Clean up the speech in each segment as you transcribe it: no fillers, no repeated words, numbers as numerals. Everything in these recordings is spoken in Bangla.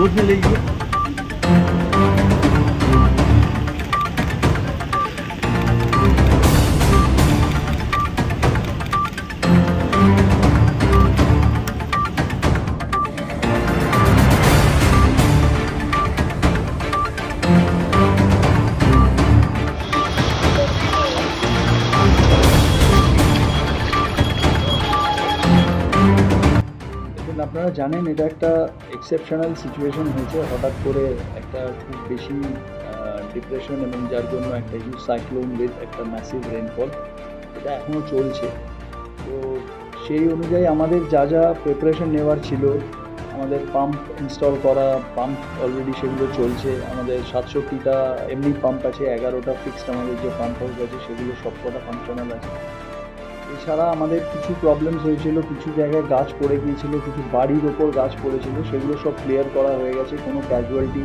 गोद में ले लीजिए। আপনারা জানেন এটা একটা এক্সেপশনাল সিচুয়েশন হয়েছে, হঠাৎ করে একটা খুব বেশি ডিপ্রেশন এবং যার জন্য একটা হিউজ সাইক্লোন উইথ একটা ম্যাসিভ রেনফল এটা এখনও চলছে। তো সেই অনুযায়ী আমাদের যা যা প্রিপারেশন নেওয়ার ছিল, আমাদের পাম্প ইনস্টল করা, পাম্প অলরেডি সেগুলো চলছে। আমাদের 700টা এমনি পাম্প আছে, 11টা ফিক্সড আমাদের যে পাম্প হাউস আছে সেগুলো সবকটা ফাংশনাল আছে। এছাড়া আমাদের কিছু প্রবলেমস হয়েছিল, কিছু জায়গায় গাছ পড়ে গিয়েছিল, কিছু বাড়ির ওপর গাছ পড়েছিল, সেগুলো সব ক্লিয়ার করা হয়ে গেছে। কোনো ক্যাজুয়ালিটি,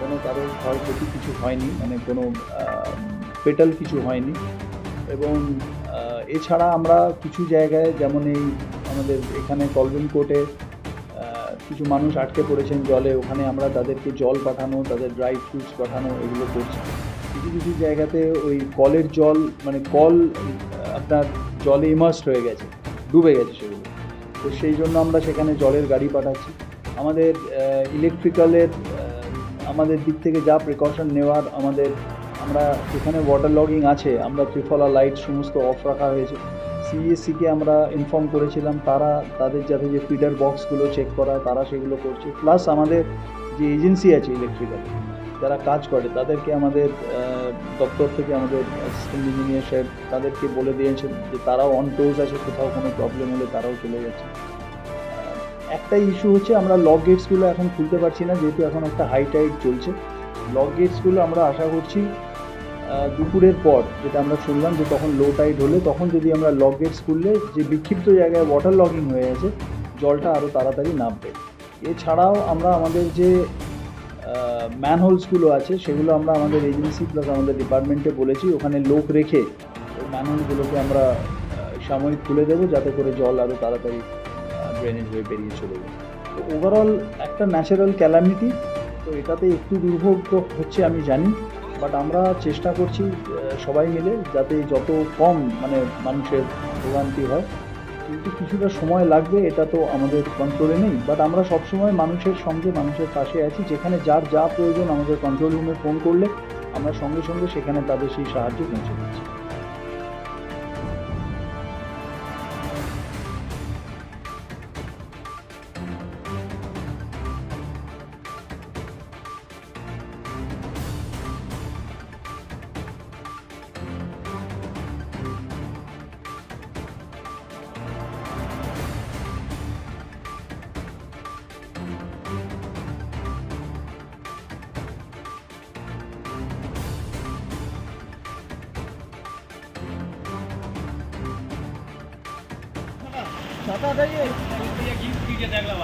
কোনো কারোর ক্ষয়ক্ষতি কিছু হয়নি, মানে কোনো ফেটাল কিছু হয়নি। এবং এছাড়া আমরা কিছু জায়গায়, যেমন এই আমাদের এখানে কলভিন কোর্টে কিছু মানুষ আটকে পড়েছেন জলে, ওখানে আমরা তাদেরকে জল পাঠানো, তাদের ড্রাই ফ্রুটস পাঠানো, এগুলো করছি। কিছু কিছু জায়গাতে ওই কলের জল, মানে কল আপনার জলে ইমার্সড হয়ে গেছে, ডুবে গেছে সেগুলো। তো সেই জন্য আমরা সেখানে জলের গাড়ি পাঠাচ্ছি। আমাদের ইলেকট্রিক্যালের আমাদের দিক থেকে যা প্রিকশন নেওয়ার, আমরা যেখানে ওয়াটার লগিং আছে আমরা ত্রিফলা লাইট সমস্ত অফ রাখা হয়েছে। সিএসসিকে আমরা ইনফর্ম করেছিলাম, তাদের যাতে যে ফিডার বক্সগুলো চেক করা, তারা সেগুলো করছে। প্লাস আমাদের যে এজেন্সি আছে ইলেকট্রিক্যাল যারা কাজ করে, তাদেরকে আমাদের দপ্তর থেকে আমাদের অ্যাসিস্ট্যান্ট ইঞ্জিনিয়ার সাহেব তাদেরকে বলে দিয়েছেন যে তারাও অন টোজ আছে, কোথাও কোনো প্রবলেম হলে তারাও চলে যাচ্ছে। একটাই ইস্যু হচ্ছে, আমরা লক গেটসগুলো এখন খুলতে পারছি না, যেহেতু এখন একটা হাই টাইড চলছে। লক গেটসগুলো আমরা আশা করছি দুপুরের পর, যেটা আমরা শুনলাম যে তখন লো টাইড হলে তখন যদি আমরা লক গেটস খুললে যে বিক্ষিপ্ত জায়গায় ওয়াটার লগিং হয়ে আছে জলটা আরও তাড়াতাড়ি নামবে। এছাড়াও আমরা আমাদের যে ম্যানহোলসগুলো আছে সেগুলো আমরা আমাদের এজেন্সি প্লাস আমাদের ডিপার্টমেন্টে বলেছি, ওখানে লোক রেখে ওই ম্যানহোলগুলোকে আমরা সাময়িক খুলে দেবো, যাতে করে জল আরও তাড়াতাড়ি ড্রেনেজ হয়ে বেরিয়ে চলে যায়। তো ওভারঅল একটা ন্যাচারাল ক্যালামিটি, তো এটাতে একটু দুর্ভোগ তো হচ্ছে আমি জানি, বাট আমরা চেষ্টা করছি সবাই মিলে যাতে যত কম মানে মানুষের ভোগান্তি হয়। কিন্তু কিছুটা সময় লাগবে, এটা তো আমাদের কন্ট্রোলে নেই, বাট আমরা সবসময় মানুষের সঙ্গে, মানুষের পাশে আছি। যেখানে যার যা প্রয়োজন আমাদের কন্ট্রোল রুমে ফোন করলে আমরা সঙ্গে সঙ্গে সেখানে তাদের সেই সাহায্য পৌঁছে দিচ্ছি। ছাতা দাঁড়িয়ে দেখলাম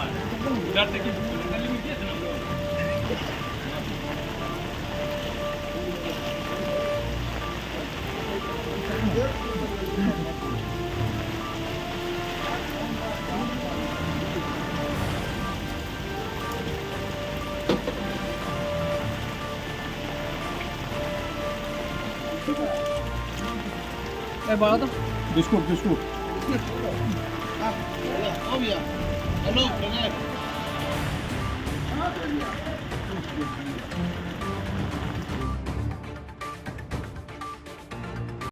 बड़ा तो biscuit biscuit Oh yeah. Hello,